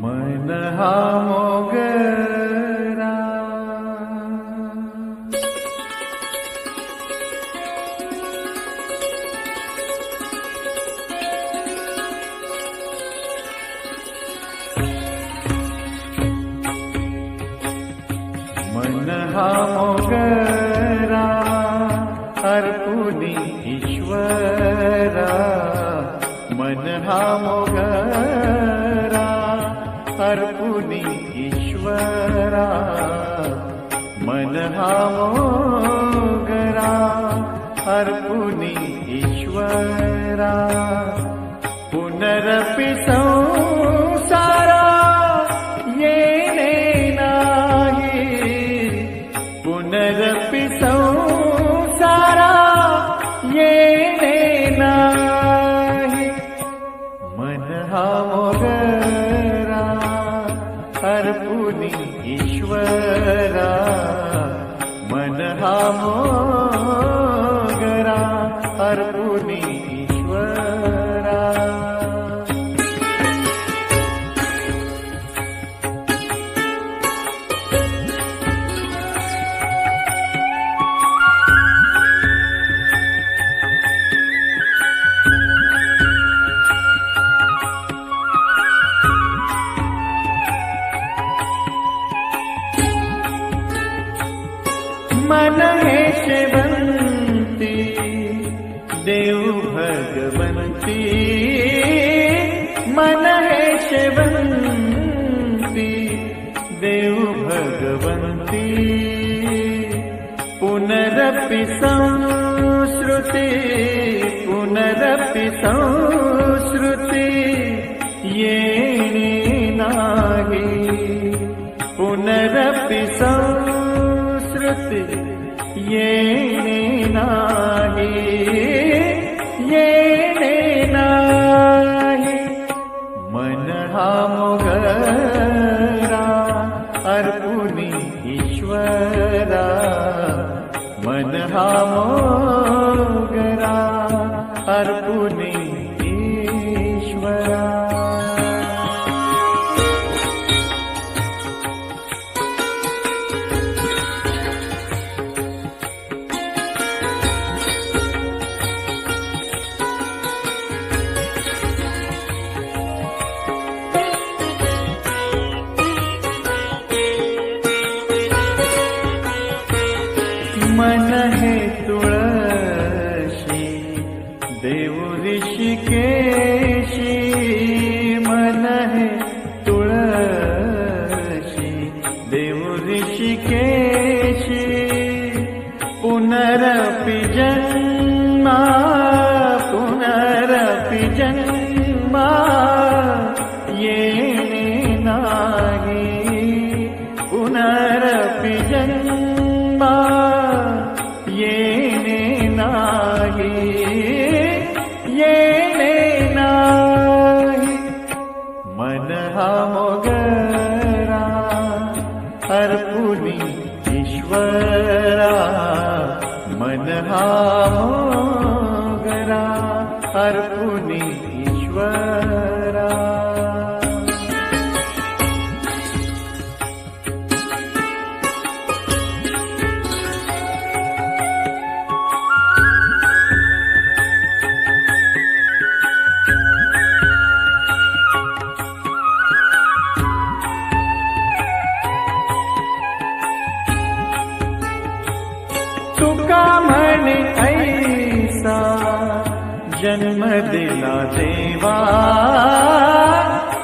मन हा मोगरा मन हा मोगरा अर्पुनी ईश्वरा मन हा मोगरा अर्पुनी ईश्वरा मन हा मोगरा अर्पुनी ईश्वरा पुनरपि संसारा येणे नाही पुनरपि संसारा येणे नाही मन हा मोगरा अर्पुनी ईश्वरा मन हा मोगरा अर्पुनी ईश्वरा मन हे शेवंती देव भगवंती मन हे शेवंती देव भगवंती पुनरपि संस्कृती पुनरपि संस्कृती येणे नाही पुनरपि संस्कृती येणे नाही येणे नाही मन हा मोगरा अर्पुनी ईश्वरा मन हा मोगरा अर्पुनी ईश्वरा मन हे तुळशी देव ऋषिकेशी मन हे तुळशी देव ऋषिकेशी पुनरपि जन्मा पुनरपि जन्मा येणे नाही पुनरपि जन्मा येणे नाही येणे नाही मन हा मोगरा अर्पुनी ईश्वरा मन हा मोगरा अर्पुनी ईश्वरा तुका म्हणे ऐसा जन्म दिला देवा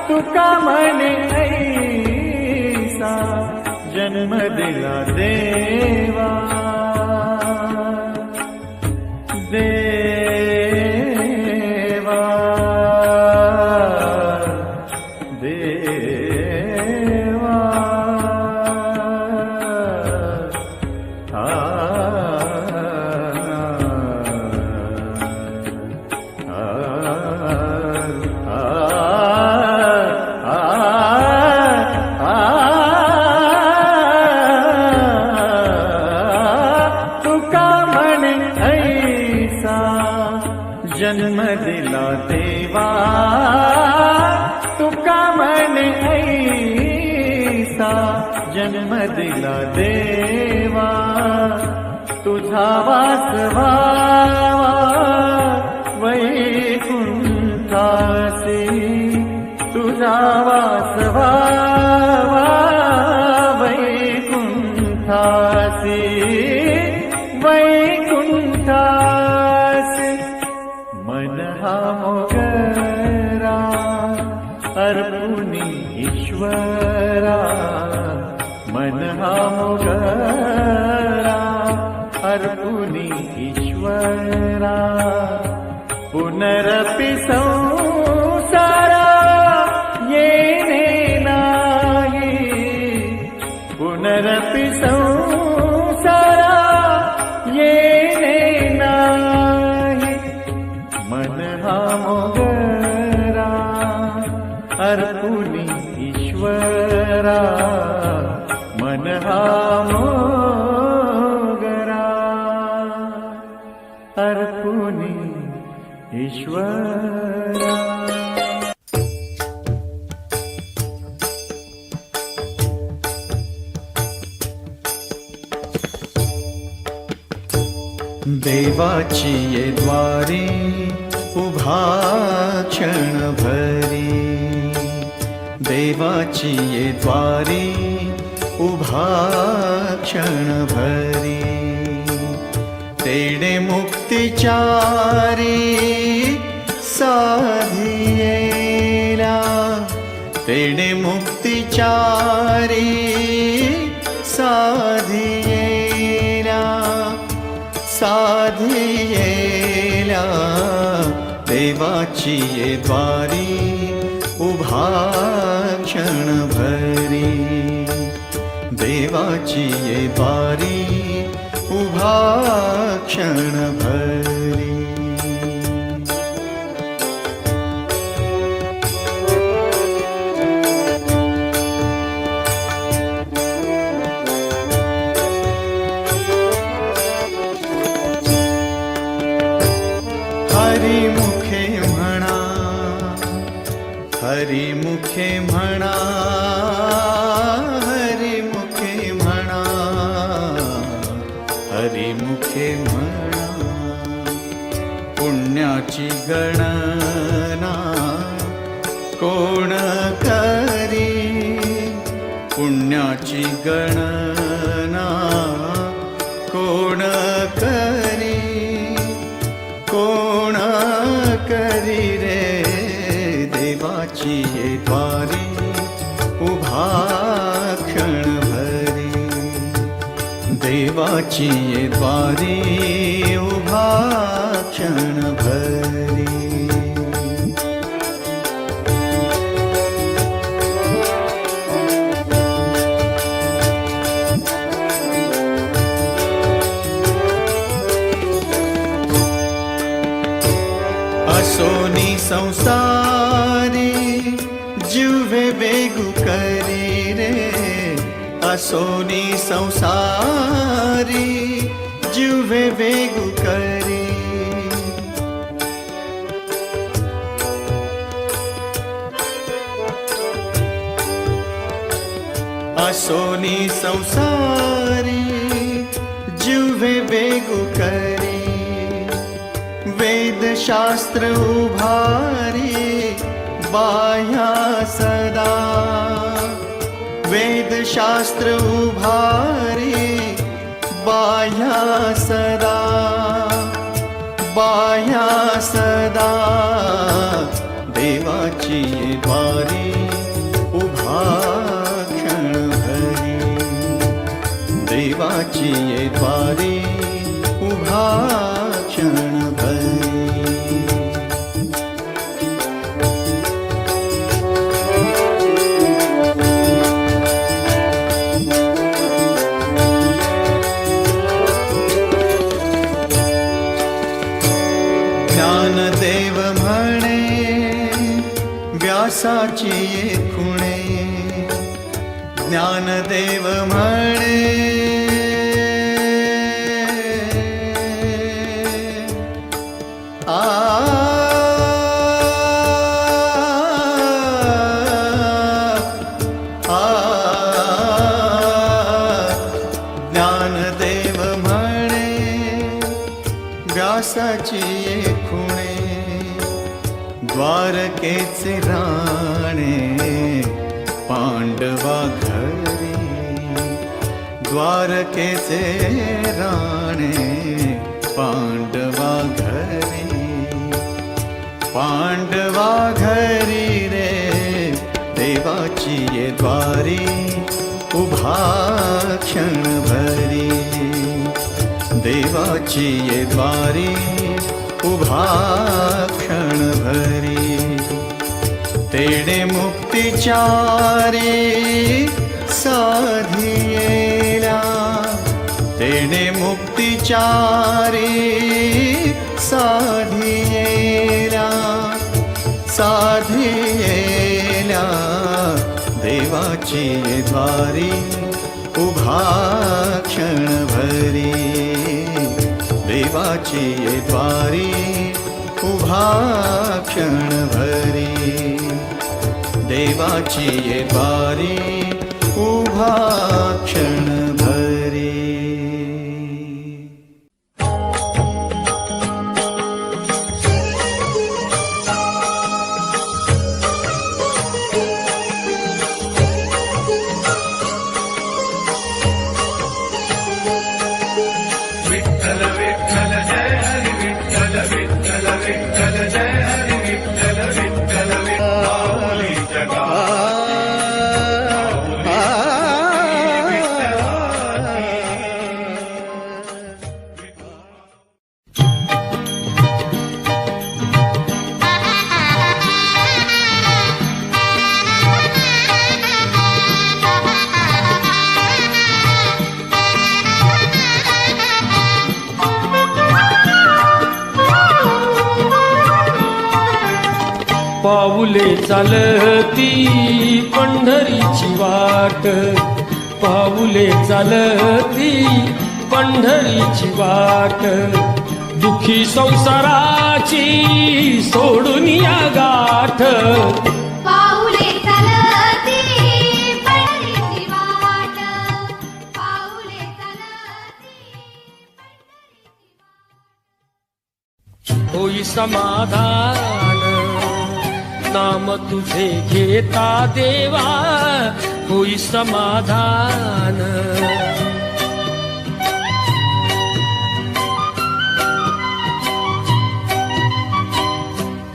तुका म्हणे ऐसा जन्म दिला देवा देवा देवा जन्म दिला देवा तुका म्हणे ऐसा जन्म दिला देवा, तुझा वास व्हावा वैकुंठासी, तुझा वास व्हावा वैकुंठासी, वैकुंठासी. मन हा मोगरा अर्पुनी ईश्वरा, मन हा मोगरा अर्पुनी ईश्वरा. पुनरपि संसारा येणे नाही, पुनरपि संसारा येणे नाही. मन हा मोगरा अर्पुनी ईश्वरा, मन हा मोगरा अर्पुनी ईश्वरा. देवाची ये द्वारी उभा क्षण भरी, देवाची ये द्वारी उभा क्षण भरी. तेणे मुक्तिचारी साधियेला, तेणे मुक्तिचारी साधियेला, साधियेला. देवाची ये द्वारी उभा क्षण भरी, देवाची ये द्वारी उभा क्षण भरी. हरी मुखे म्हणा, हरी मुखे म्हणा, हरी मुखे म्हणा, हरी मुखे म्हणा. पुण्याची गणना कोण करी, पुण्याची गणना कोण करी, कोण करी रे. देवाची ये द्वारी उभा क्षण भरी, देवाची ये द्वारी उभा क्षण भरी. असोनी संसारी जीवे बेगु करी रे, असोनी संसारी जीवे बेगु करी. असोनी संसारी जीवे बेगु करी. वेद शास्त्र उभारी बाह्या सदा, वेद शास्त्र उभारी बाह्या सदा, बाह्या सदा. देवाची द्वारी उभा क्षण भरी, देवाची द्वारी उभा क्षण भरी. ज्ञानदेव म्हणे व्यासाची खुणे, ज्ञानदेव म्हणे आ व्यासाची खुणे द्वारकेचे राणे पांडवा घरी द्वारकेचे राणे पांडवा घरी रे देवाची ये द्वारी उभा क्षण भरी देवाची ये द्वारी उभा क्षण भरी तेणे मुक्तिचारी साधियेला तेणे मुक्तिचारी साधियेला देवाची द्वारी उभा क्षण भरी देवाची द्वारी उभा क्षण भरी देवाची द्वारी उभा क्षण भरी पाऊले चालती पंढरीची वाट पाऊले चालती पंढरीची वाट दुखी संसाराची सोडून या गाठ पाऊले चालती पंढरीची वाट पाऊले चालती होई समाधान नाम तुझे घेता देवा होई समाधान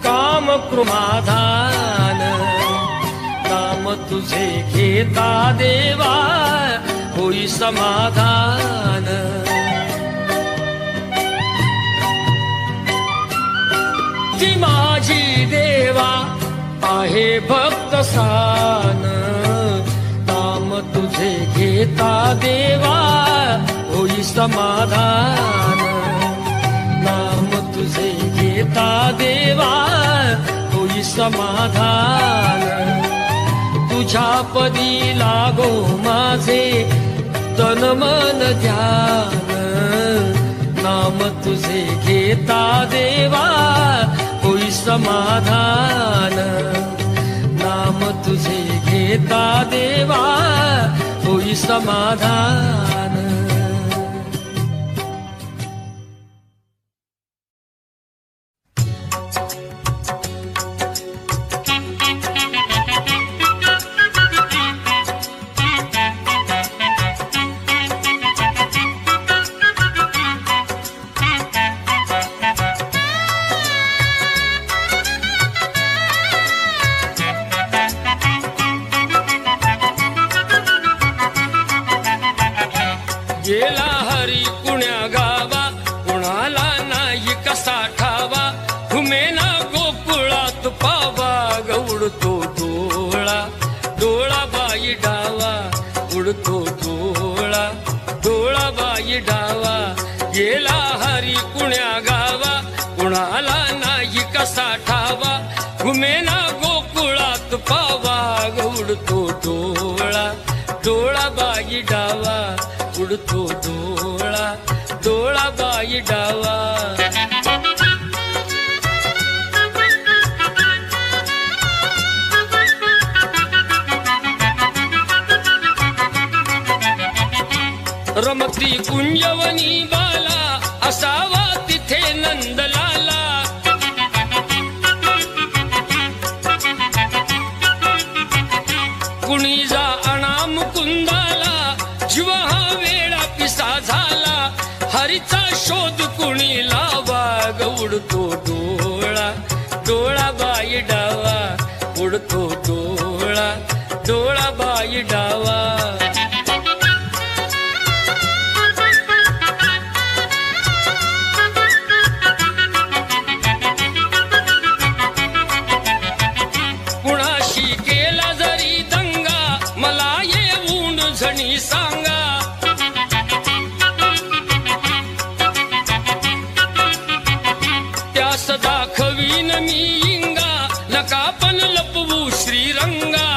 काम कृमाधान नाम तुझे घेता देवा होई समाधान ती माझी देवा आहे भक्त सान नाम तुझे घेता देवा होई समाधान नाम तुझे घेता देवा होई समाधान तुझ्या पदी लागो माझे तन मन ध्यान नाम तुझे घेता देवा होई समाधान नाम तुझे घेता देवा होई समाधान गेला हरी कुण्या गावा कुणाला नाही कसा ठावा घुमेना गोकुळात पावा उडतो डोळा डोळा बाई डावा उडतो डोळा डोळा बाई डावा गेला हरी कुण्या गावा कुणाला नाही कसा ठावा घुमेना गोकुळात पावा उडतो डोळा डोळा बाई डावा उडतो डोळा डोळा बाई डावा रमती कुंजवनी बाला असावा तिथे नंदलाला. कुणी जा आणा मुकुंदाला, जीव हा वेळा पिसा झाला. हरीचा शोध कुणी लावा, ग उडतो डोळा, डोळा बाई डावा, उडतो डोळा, डोळा बाई डावा. कुणाशी केला जरी दंगा, मला येऊन झणी सांगा. त्यास दाखवीन मी इंगा, नका पण लपवू श्रीरंगा.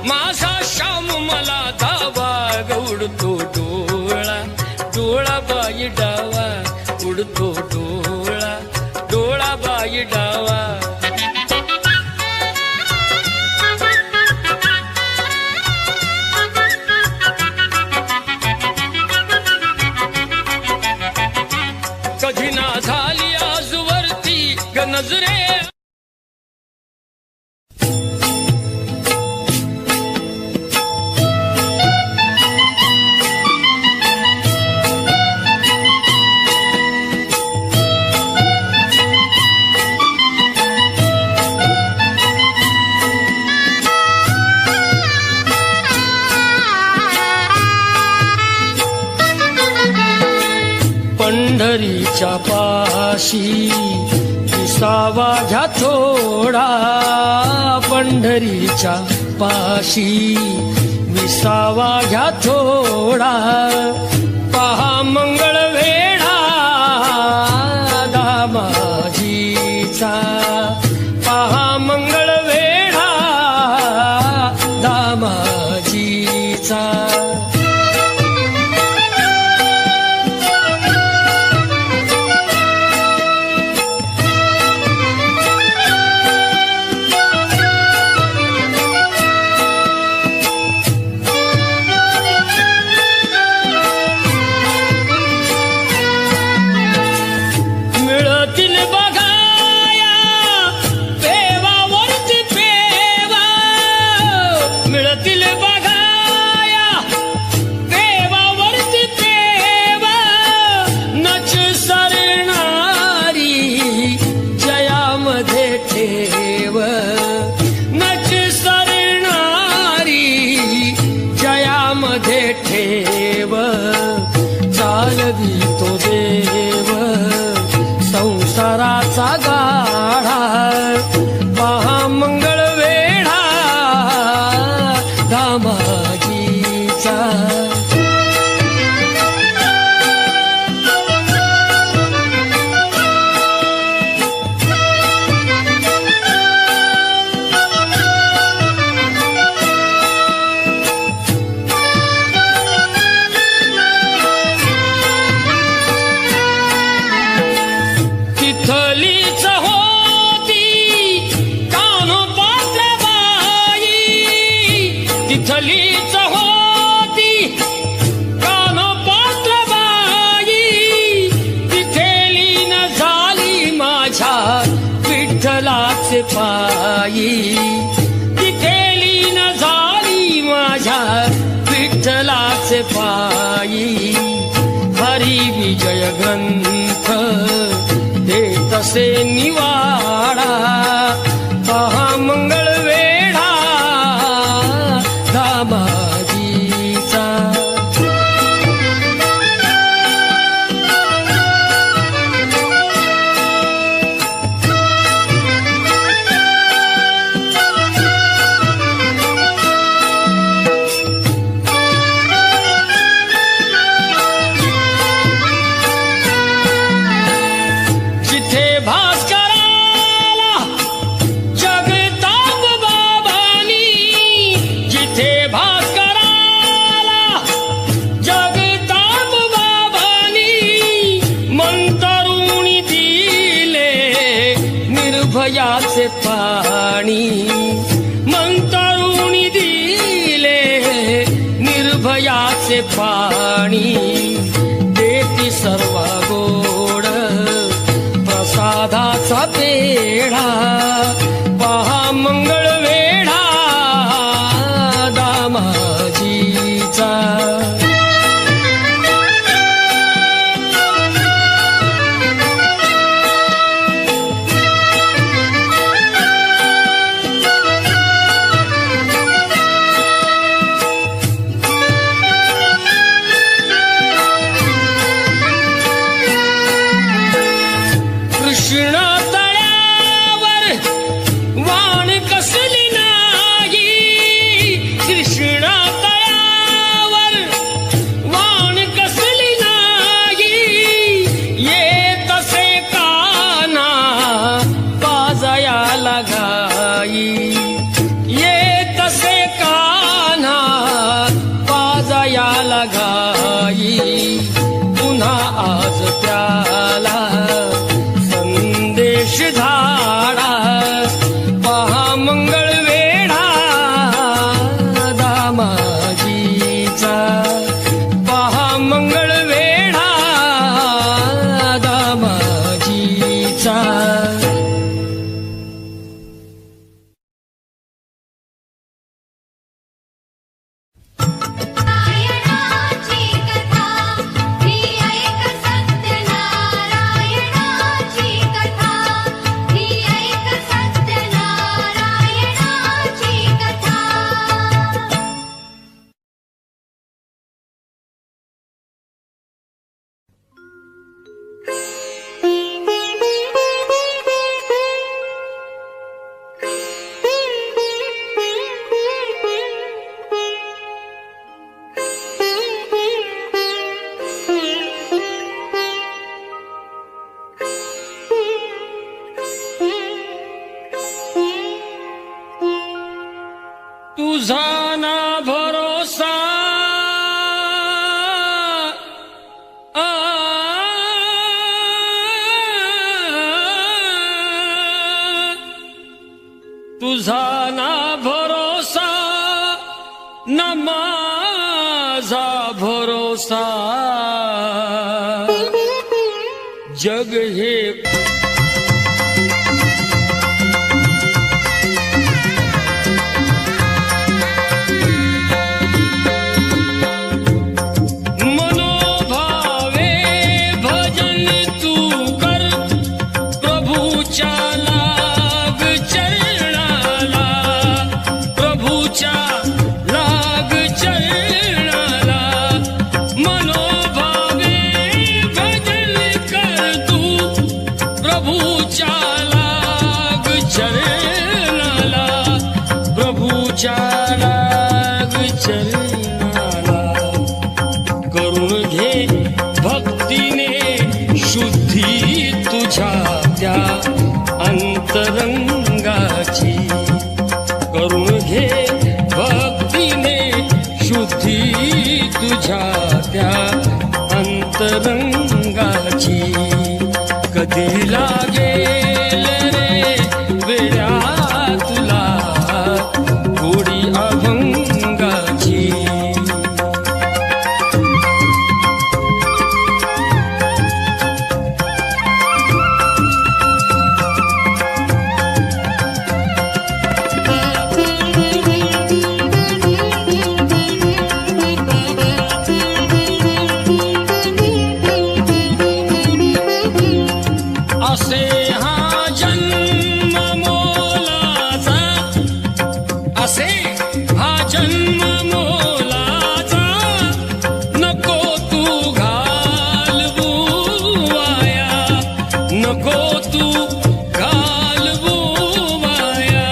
माझा श्याम मला धावा, ग उडतो डोळा, डोळा बाई डावा, उडतो डोळा, डोळा बाई डावा. कधी ना झाली आजवरती ग नजरे. पंढरीच्या पाशी विसावा घ्या थोडा, पंढरीच्या पाशी विसावा घ्या थोडा. पहा मंगळ वेढा दामाजीचा, पहा मंगळ वेढा दामाजीचा. मिळतील बघाया देवावरती पेवा, मिळतील बघाया देवावरती पेवा. नच सरणारी जयामध्ये ठेव, नच सरणारी जयामध्ये ठेव. चालवी तो देव संसाराचा गाढा, महामंगळ वेढा दामाजीचा. तिथलीच होती कानोपात्राबाई, तिथलीच होती कानोपात्राबाई. तिथे लीन झाली माझ्या विठ्ठलाचे पायी, तिथे लीन झाली माझ्या विठ्ठलाचे पायी. हरी विजय ग्रंथ तसे निवाडा, पहा मंगळ वेढा दामाजीचा. जिथे भास्कराला जगताप बाबांनी, जिथे भास्कराला जगताप बाबांनी मंतरुणी दिले निर्भयाचे पाणी, मंतरुणी दिले निर्भयाचे पाणी. देती सर्व गोड कृष्ण तळ्यावर वाण कसली नाही, कृष्ण तळ्यावर वाण कसली नाही, येत असे काना पाजयाला गाई, येत असे कान्हा पाजयाला गाई, पुन्हा आज त्याला संदेश धाडा, पहा मंगळ वेढा दामाजीचा, पहा मंगळ वेढा दामाजीचा. नारायणाची कथा ही ऐक सत्यनारायणाची कथा ही ऐक सत्यनारायणाची कथा. तुझा ना भरोसा तुझा ना भरोसा न माझा भरोसा, जग हे मनोभावे भजन तू कर, प्रभूच्या लाग चरणाला, प्रभूच्या लाग चरणाला. मनोभावे भजन कर तू, प्रभूच्या लाग चरणाला, प्रभूच्या लाग चरणाला. करून घे भक्तीने शुद्धी तुझ्या त्या अंतरंगाची, करून घे भक्तीने शुद्धी तुझ्या त्या अंतरंगाची. कधी लागेल रे वेड्या तुला गोडी अभंगाची. असे हा जन्म मोलाचा, असे हा जन्म मोलाचा, नको तू घालवू वाया, नको तू घालवू वाया,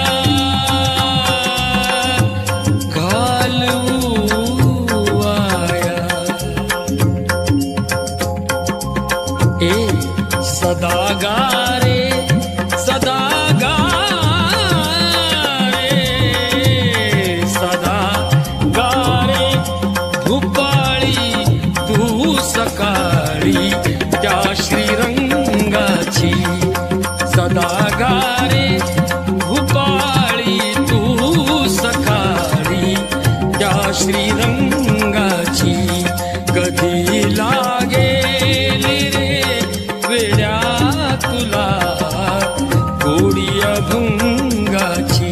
घालवू वाया. ए सदा गारे, सदा गारे, सदा गारे भूपाळी तू सकाळी त्या श्रीरंगाची, सदा गारे भूपाळी तू सकाळी त्या श्रीरंगाची. कधी लागेल रे वेड्या तुला गोडी अभंगाची.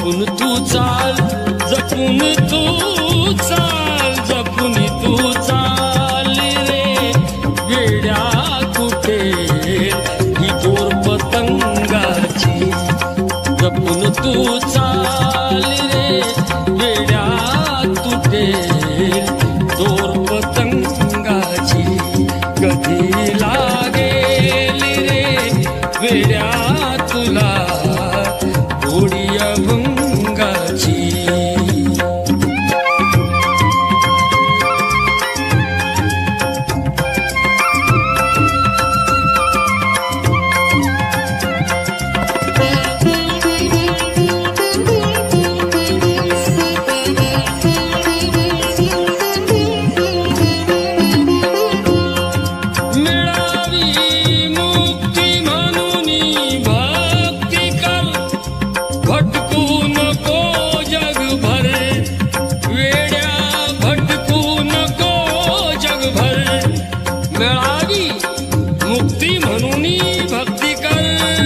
जपून तू चाल, जपून तू चाल, जपून तू चाल रे वेड्या कुठे ही दोर पतंगाची. जपून तू चाल रे वेड्या तुटे दोर पतंगाची. कधी लागेल रे वेड्या तुला गोडी अभंगाची.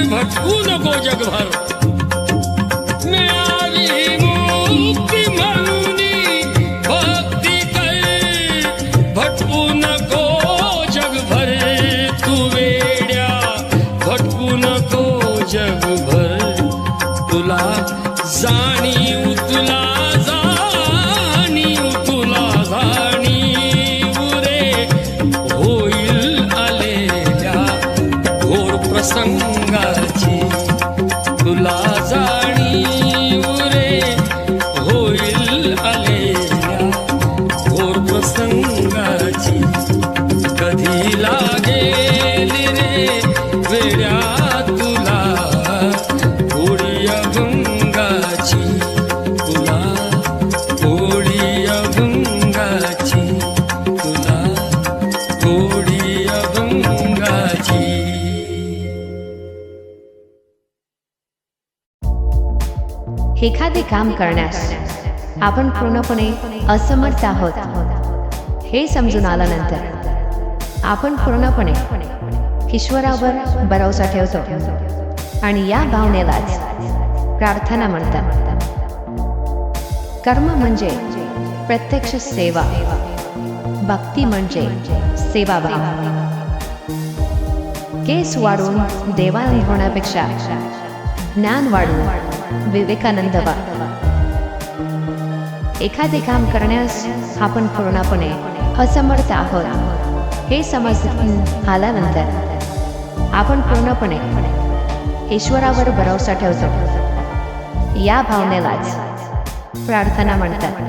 भटकू नको जगभर. मिळावी मुक्ती म्हणून भक्ती कर, भटकू नको जगभर. तू वेड्या भटकू नको जगभर. तुला जाणीव, तुला जाणीव, तुला जाणीव रे होईल आलेल्या घोर प्रसंगाची. तुला जाणीव रे होईल आलेल्या घोर प्रसंगाची. कधी लागेल रे वेड्या तुला गोडी अभंगाची. तुला गोडी अभंगाची. तुला गोडी अभंगाची. एखादे काम करण्यास आपण पूर्णपणे असमर्थ आहोत हे समजून आल्यानंतर आपण पूर्णपणे ईश्वरावर भरोसा ठेवतो आणि या भावनेलाच प्रार्थना म्हणतात. कर्म म्हणजे प्रत्यक्ष सेवा, भक्ती म्हणजे सेवाभाव. केस वाढून देवाण होण्यापेक्षा ज्ञान वाढून विवेकानंद व्हा. एखादे काम करण्यास आपण पूर्णपणे असमर्थ आहोत हे समजून आल्यानंतर आपण पूर्णपणे ईश्वरावर भरोसा ठेवतो. या भावनेलाच प्रार्थना म्हणतात.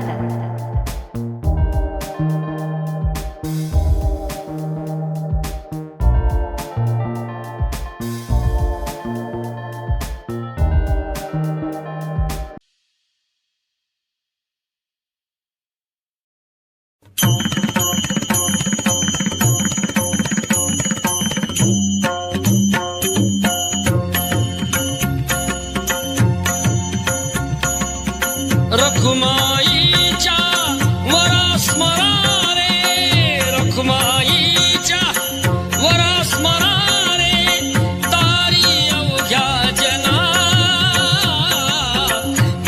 रखुमाईच्या वरा स्मरा रे, रखुमाईच्या वरा स्मरा रे. तारी अवघ्या जना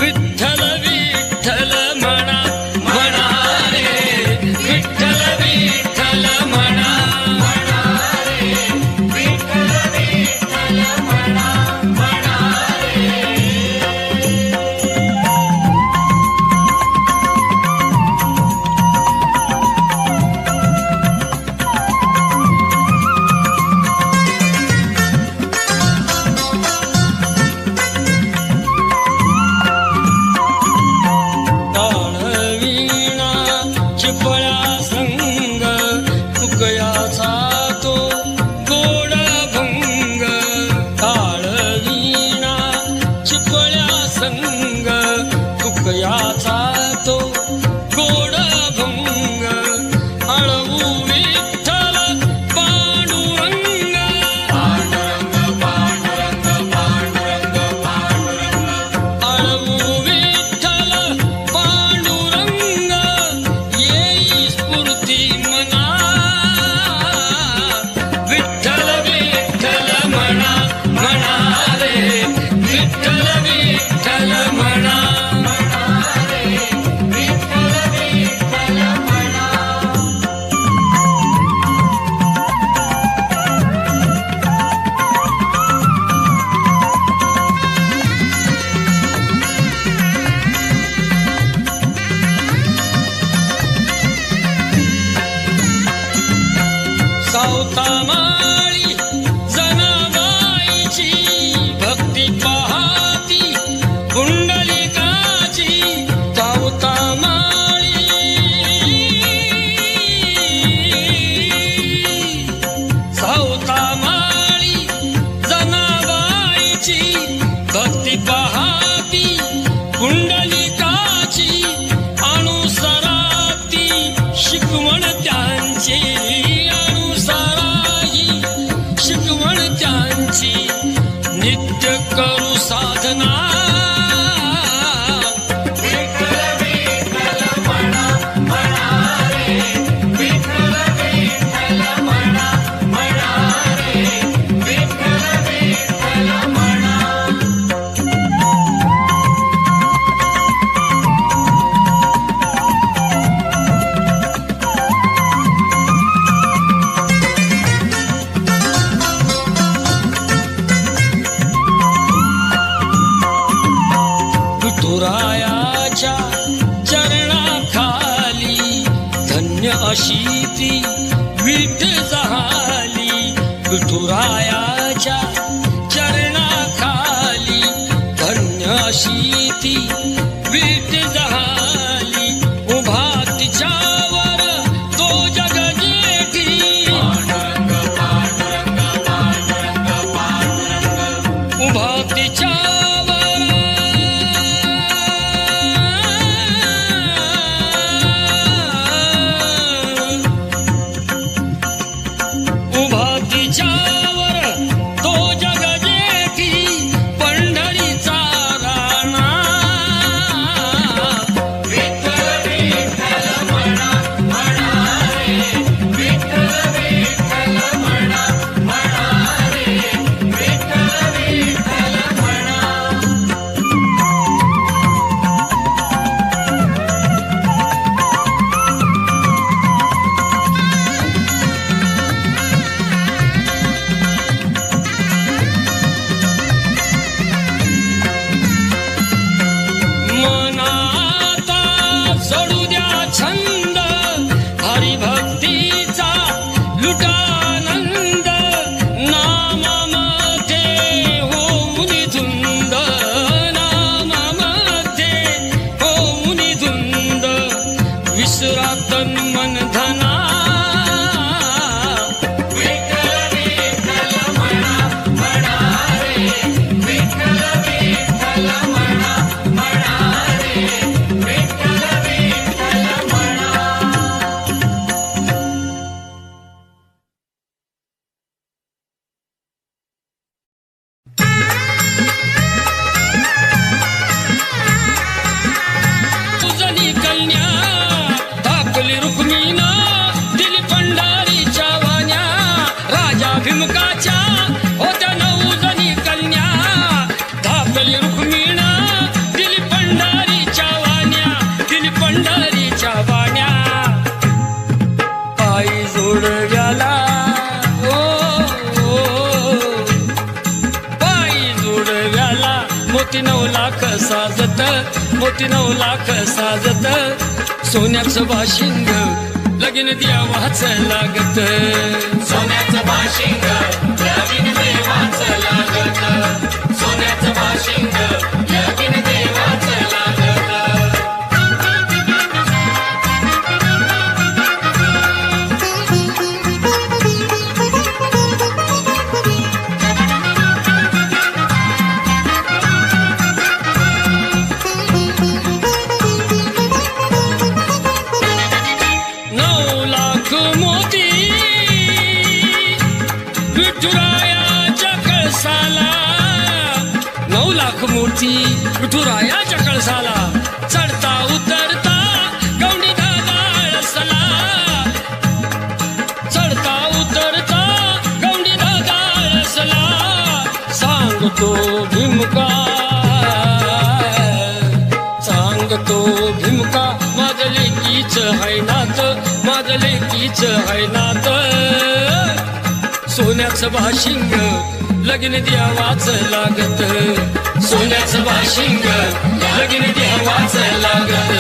विठ्ठल विठ्ठल म्हणा म्हणा रे. विठ्ठल विठ्ठल म्हणा म्हणा रे. विठ्ठल विठ्ठल म्हणा म्हणा रे. चिपळ्या संग तुकयाचा तो गोड भंग. ताळवीणा चिपळ्या संग तुकयाचा तो गोड भंग. अळवू विठ्ठल पांडुरंग, पांडुरंग पांडुरंग पांडुरंग पांडुरंग. अळवू विठ्ठल पांडुरंग येई स्फूर्ती मना. विठ्ठल विठ्ठल म्हणा म्हणा रे. विठ्ठल विठ्ठल म्हणा विठुरायाच्या चरणाखाली धन्य अशी ती विठ झाली. विठुरायाच्या चरणाखाली धन्य अशी ती विठ झाली. उभा तिच्यावर तो जग जेठी उभा तिच्यावर उभा तिच्यावर तो जग जेठी पंढरीचा राणा. विठ्ठल विठ्ठल म्हणा म्हणा रे, विठ्ठल विठ्ठल म्हणा म्हणा रे, विठ्ठल विठ्ठल म्हणा. मनाता सोडू द्या छंद हरिभक्तीचा लुटानंद. नामामध्ये हो मुनी धुंद, नामामध्ये हो मुनी धुंद. विसरा तन मन धना. विठ्ठल विठ्ठल म्हणा म्हणा रे, विठ्ठल विठ्ठल म्हणा म्हणा रे, विठ्ठल विठ्ठल म्हणा. तुझली कन्या दाखली रुक्मिणा दिली पंढरीच्या वाण्या. राजा भिमुखाच्या होत्या 9 जणी कन्या. दाखली रुक्मिणा दिली पंढरीच्या वाण्या, दिली पंढरीच्या वाण्या. पायी जोडव्याला ओ पायी जोडव्याला मोती 9 लाख साजत, मोती 9 लाख साजत. सोन्याचं बाशिंग लगीन देवाचं लागत. सोन्याचं बाशिंग लगीन देवाचं लागत. सोन्याचं बाशिंग लगीन देवाचं लागत. नऊ लाख मोती विठुरायाच्या कळसाला. 9 लाख मोती विठुरायाच्या कळसाला. चढता उतरता गवंडी दादा आळसला. चढता उतरता गवंडी दादा आळसला. सांगतो भिमुका, सांगतो भिमुका माझं लेकीच है नात, माझं लेकीच है नात. सोन्याचं बाशिंग लगीन देवाचं लागत. सोन्याचं बाशिंग लगीन देवाचं लागत.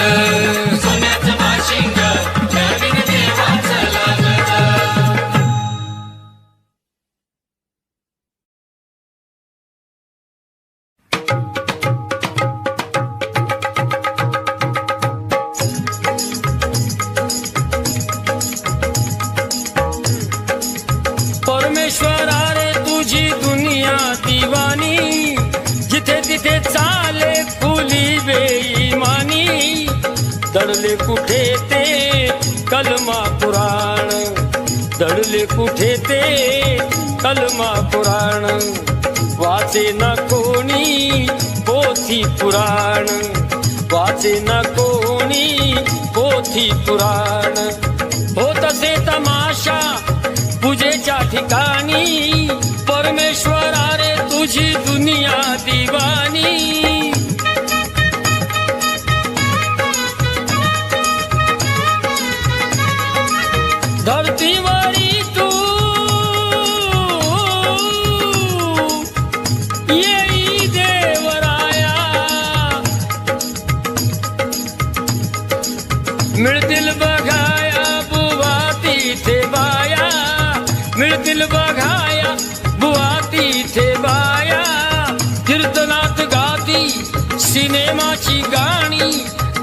सोन्याचं बाशिंग लगीन देवाचं लागत. परमेश्वरा रे तुझी दुनिया दिवानी. जिथे तिथे चाले खुली बेईमानी. दडले कुठे ते कलमा पुराण, दडले कुठे ते कलमा पुराण. वाचे ना कोणी पोथी पुराण, वाचे ना कोणी पोथी पुराण. होत असे तमाशा पूजेच्या ठिकाणी. परमेश्वरा रे तुझी दुनिया दिवानी. धरतीवरी तू येई देवराया. मिळतील बघाया बुवा तिथे बाया, मिळतील बघाया बुवा तिथे बाया. कीर्तनात गाती सिनेमाची गाणी,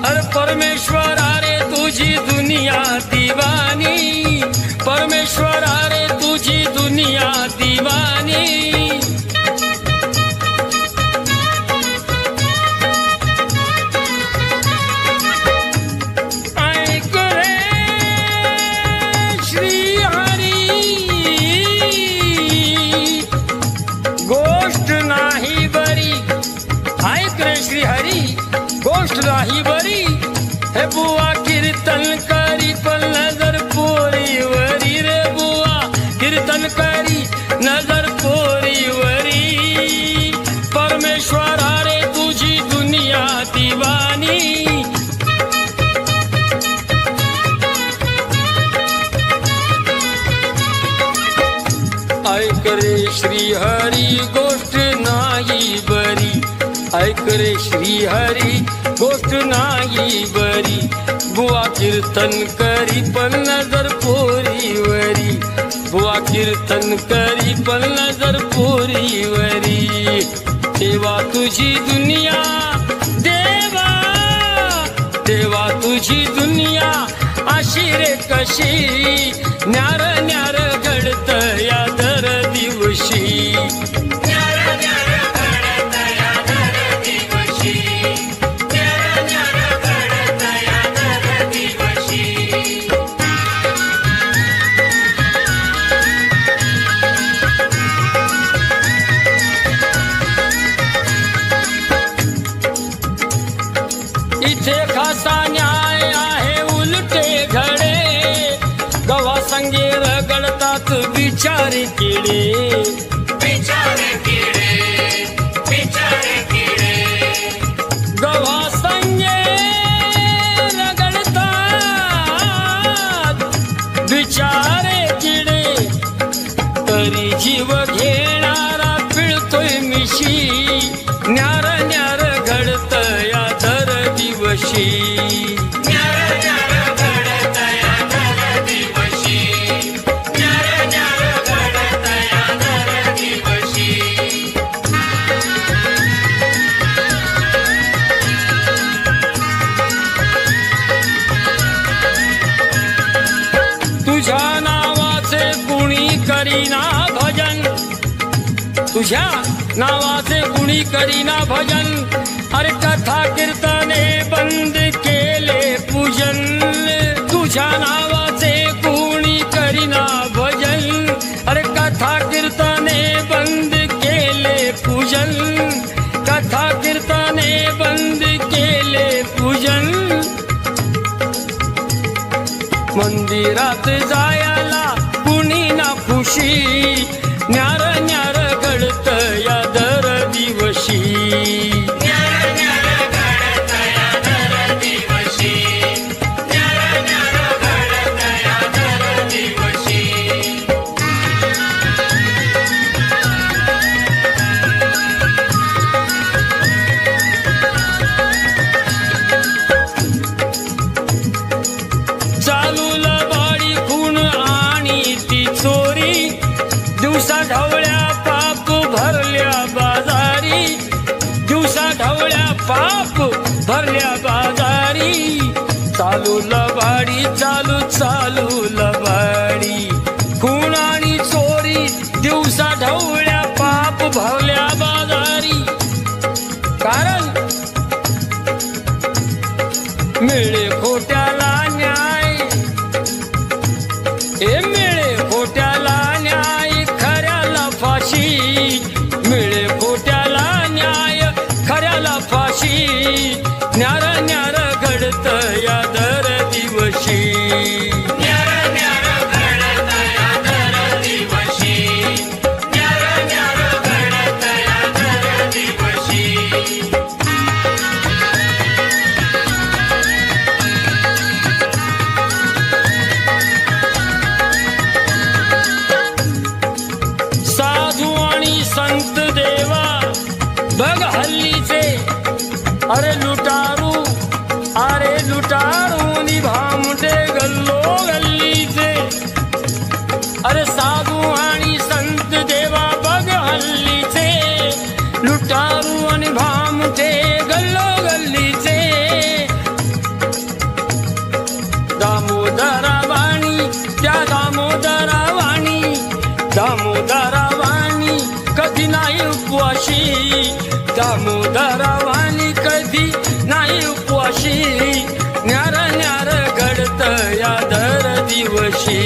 अरे परमेश्वरा रे तुझी दुनिया दिवानी, परमेश्वरा रे तुझी दुनिया दिवानी. ऐक रे श्री हरी, गोष्ट नाही बरी. ऐक रे श्री हरी, गोष्ट नाही बरी. हे बुवा कीर्तन करी पण नजर पोरीवरी रे बुवा, कीर्तन करी नजर पोरीवरी. परमेश्वरा रे तुझी दुनिया दिवानी. ऐक रे श्री हरी, गोष्ट नाही बरी. ऐक रे श्री हरी, गोष्ट नाही बरी. बुवा कीर्तन करी पण नजर पोरीवरी, बुवा कीर्तन करी पण नजर पोरीवरी. देवा तुझी दुनिया, देवा देवा तुझी दुनिया अशी रे कशी. न्यार न्यार घडत या दर दिवशी, इथे खासा न्याय आहे उलटे घडे. गवा संगे रगडतात बिचारे किडे, बिचारे किडे, बिचारे किडे. गवा संगे रगडतात बिचारे किडे. तरी जीव घेणारा पिळतोय मिशी. न्यार न्यार घडत या दर दिवशी, न्यार न्यार घडत या दर दिवशी, न्यार न्यार घडत या दर दिवशी. तुझ्या नावाचे कुणी करीना भजन, तुझ्या नावाचे कुणी करीना भजन. अरे कथा कीर्तने बंद केले पूजन. तुझ्या नावाचे कुणी करीना भजन. अरे कथा कीर्तने बंद केले पूजन, कथा कीर्तने बंद केले पूजन. मंदिरात जायला कुणी ना खुशी. न्यार न्यार घडत या दर दिवशी, न्यार न्यार घडत या दर दिवशी, न्यार न्यार घडत या दर दिवशी. चालू लबाडी खून आणि ती चोरी. दिवसा ढवळ्या पाप भरल्या बाजारी, दिवसा ढवळ्या पाप भरल्या बाजारी. चालू लबाडी, चालू चालू लबाडी. खून आणि चोरी, दिवसा ढवळ्या पाप भरल्या बाजारी. कारण मिळे खोट्याला न्याय, हे मिळे खोट्याला न्याय, खऱ्याला फाशी. मिळे खोट्याला न्याय, खऱ्याला फाशी. न्यार न्यार घडत या दर दिवशी, न्यार न्यार घडत या दर दिवशी, न्यार न्यार घडत या दर दिवशी. साधू आणि संत देवा बघ हल्लीचे. अरे लुटारू, अरे लुटारू निभाम गल्लो गल्लीचे अरे साधू आणि संत देवा बघ हल्लीचे लुटारू आणि भामटे गल्लो गल्लीचे दामोदरा वाणी त्या दामोदरा वाणी कधी नाही उपवाशी दामोदरा वाणी कधी नाही उपवाशी न्यार न्यार घडत या दर दिवशी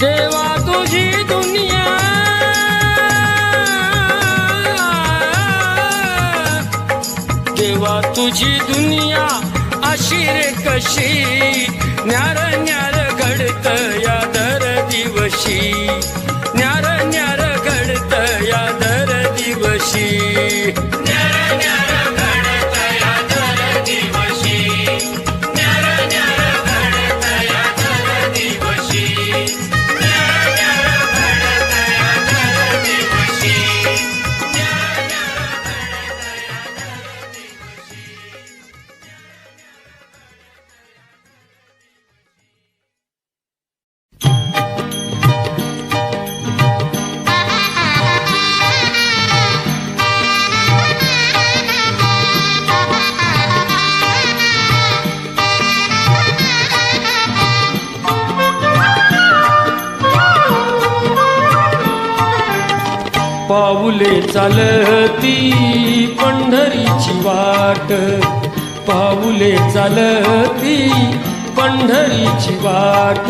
देवा तुझी दुनिया देवा तुझी दुनिया अशी रे कशी न्यार न्यार घडत या दर दिवशी न्यार न्यार घडत या दर दिवशी न्यार न्यार घडत या दर दिवशी न्यार न्यार घडत या दर दिवशी न्यार न्यार घडत या दर दिवशी न्यार न्यार घडत या दर पाऊले चालती पंढरीची वाट पाऊले चालती पंढरीची वाट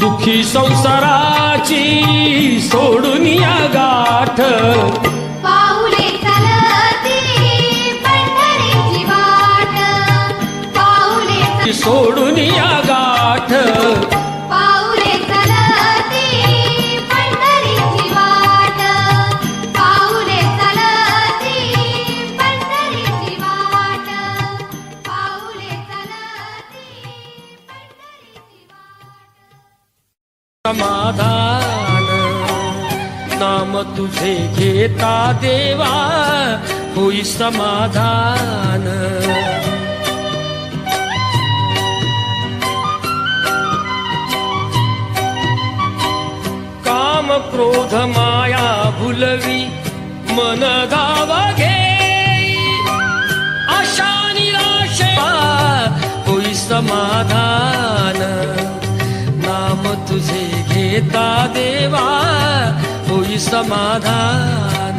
दुखी संसाराची सोडून या गाठ पाऊले चालती पंढरीची वाट पाऊले सोडून या गाठ पाऊले चालती पंढरीची वाट पाऊले चालती पंढरीची वाट पाऊले चालती पंढरीची वाट समाधान नाम तुझे घेता देवा होई समाधान काम क्रोध माया भुलवी मन धावा घेई आशा निराशा होई समाधान नाम तुझे घेता देवा होई समाधान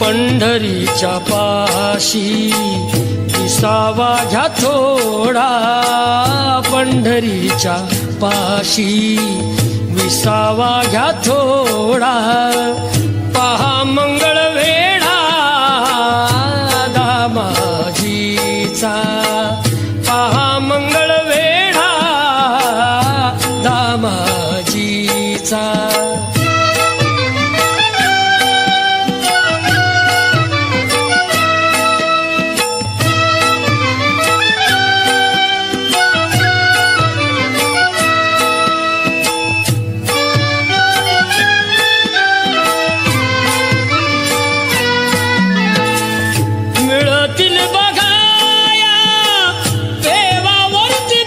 पंढरीच्या पाशी विसावा घ्या थोडा पंढरीच्या पाशी विसावा घ्या थोडा पहा मंगळ वेढा दामाजीचा पहा मंगळ वेढा दामाजीचा मिळतील बघाया देवावरती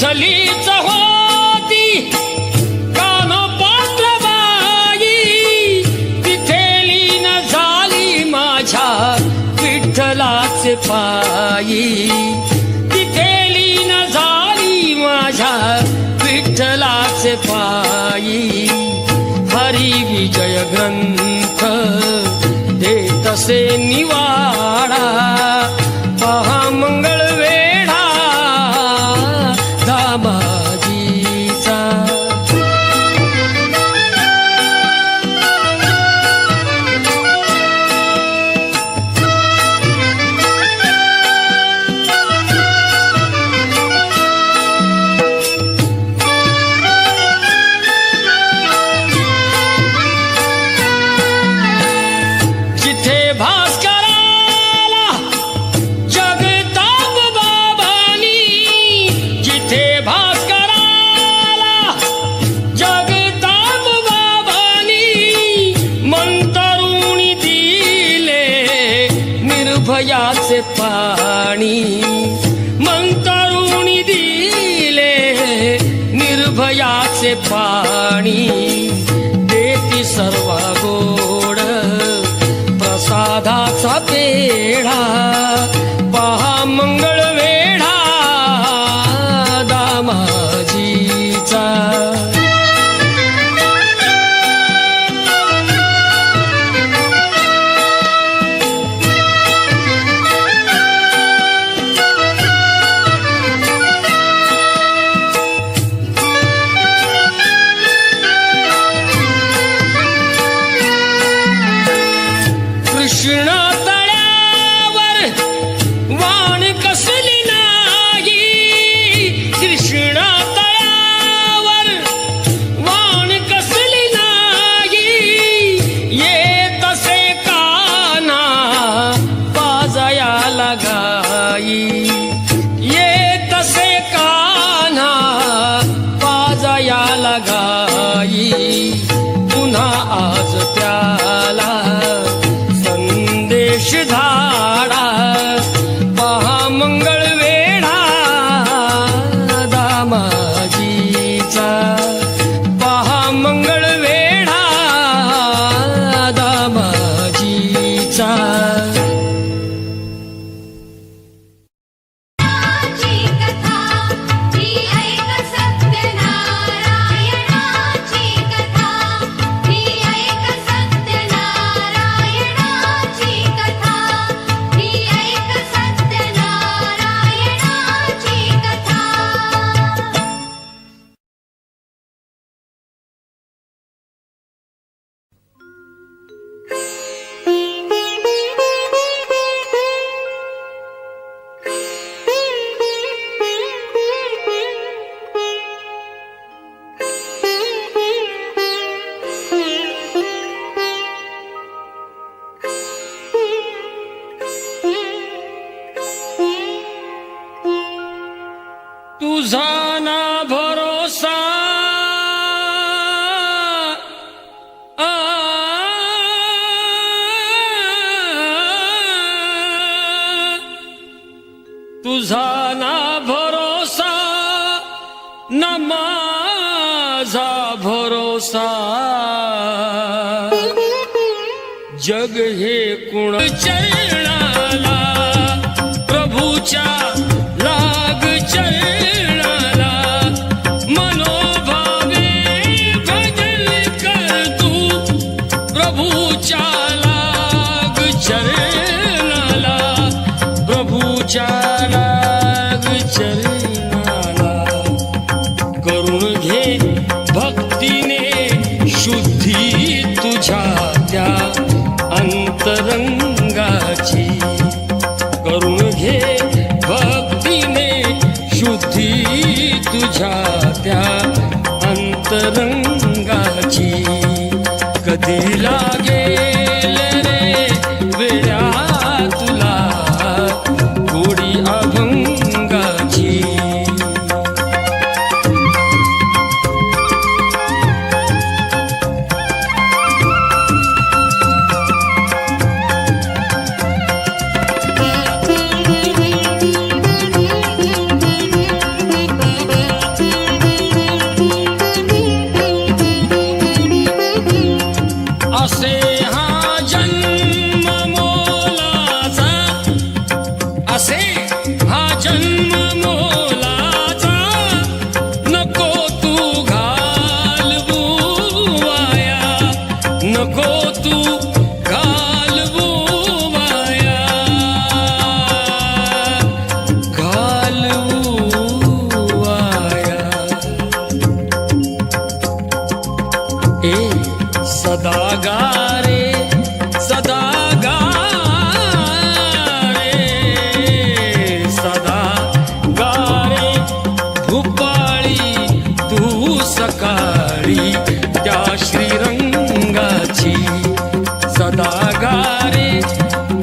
विठ्ठलीच होती कानपात्रबाई, तिथे लीन झाली माझ्या विठ्ठलाचे पायी, तिथे लीन झाली माझ्या विठ्ठलाचे पायी. हरी विजय ग्रंथ देतसे निवाडा, पहा मंगळ वेढा दामाजीचा. जिथे भास्कराला जगताप बाबांनी, जिथे भास्कराला जगताप बाबांनी मंतरुणी दिले निर्भयाचे पाणी, मंतरुणी दिले निर्भयाचे पाणी. देती सर्व गोड प्रसादाचा पेढा, पहा मंगळ वेढा दामाजीचा. कृष्ण तळ्यावर वाण कसली नाही, कृष्ण तळ्यावर वाण कसली नाही. येत असे काना पाजयाला गाई, येत असे काना पाजयाला गाई. पुन्हा आज त्याला संदेश धाडा, पहा मंगळ वेढा दामाजीचा, पहा मंगळ वेढा दामाजीचा. ची कथा ही ऐक सत्यनारायणाची कथा, ही ऐक सत्यनारायणाची कथा, ही ऐक सत्यनारायणाची कथा. तुझा ना भरोसा आ, तुझा ना भरोसा न माझा भरोसा. जग हे कुण चरणाला, प्रभूच्या लाग चरणाला. मनोभावे भजन कर तू, प्रभूच्या लाग चरणाला, प्रभूच्या लाग चरणाला. करून घे भक्तीने शुद्धी तुझ्या त्या अंतरंगाची. करून घे भक्तीने शुद्धी तुझ्या त्या अंतरंगाची. कधी लागेल रे वेळा तुला गोडी अभंगाची. जन्म मोलाचा नको तू घालवू वाया, नको तू घालवू वाया, घालवू वाया. ए सदा गा रे, सदा गा रे, सदा गा रे भूपाळी तू सकाळी त्या श्रीरंगाची. सदा गा रे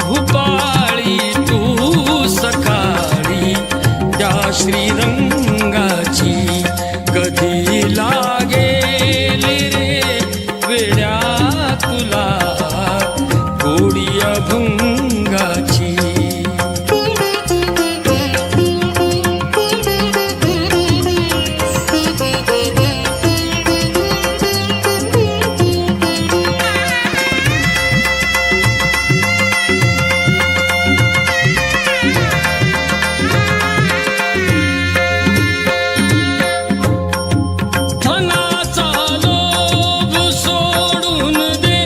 भूपाळी तू सकाळी त्या श्रीरंगाची. कधी लागेल रे वेड्या तुला गोडी अभंगाची. धनाचा लोभ सोडून दे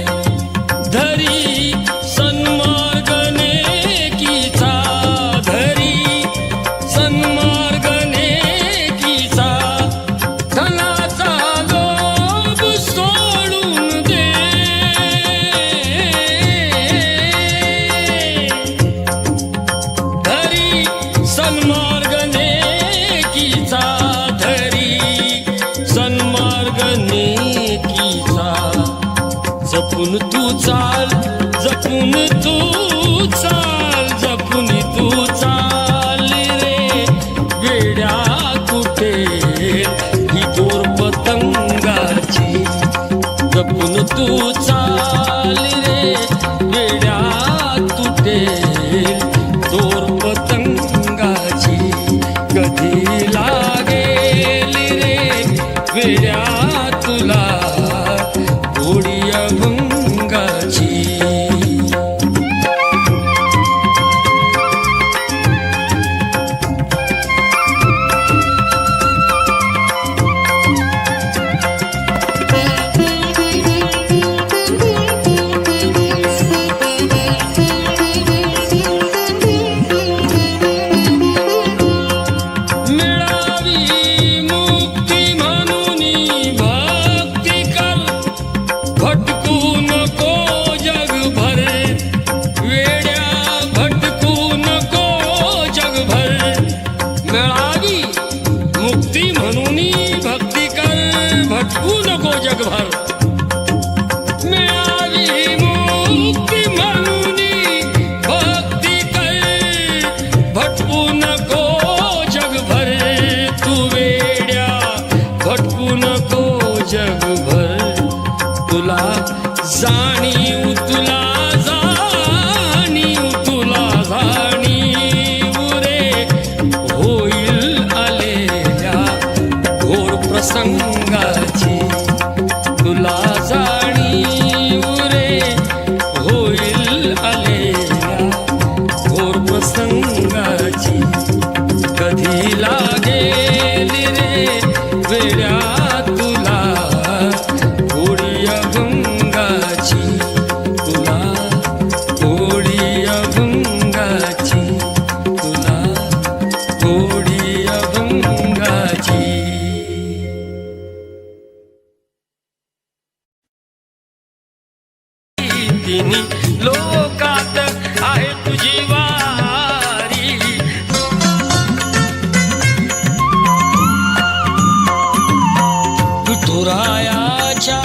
धरी सन्मार्ग नेकीचा, धरी सन्मार्ग नेकीचा. धनाचा लोभ सोडून दे धरी सन्मार्ग नेकीचा, धरी सन्मार्ग नेकीचा. जपून तू चाल, जपून तू चाल, जपून तू चाल रे वेड्या कुठे ही दोर पतंगाची. जपून तू चाल रे वेड्या तुटे दोर पतंगाची. कधी लागेल रे वेड्या तुला गोडी अभंगाची. मिळावी मुक्ती म्हणून भक्ती कर, भटकू नको जगभर वेड्या, भटकू नको जगभर. मिळावी मुक्ती म्हणून भक्ती कर, भटकू नको जगभर. मिळावी मुक्ती म्हणून भक्ती कर, भटकू नको जगभर. तू वेड्या भटकू नको जगभर. तुला जाणीव, तुला जाणीव, तुला जाणीव रे होईल आलेल्या घोर प्रसंगाची. तुला जाणीव रे होईल आलेल्या घोर प्रसंगाची. कधी लागेल रे वेड्या तुला गोडी अभंगाची. तुला गोडी अभंगाची, तुला गोडी अभंगाची. तिन्ही लोकात आहे तुझी वारी. विठुरायाच्या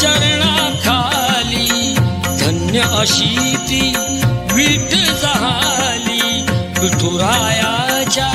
चरणाखाली धन्य अशी ती विठ झाली. विठुरायाच्या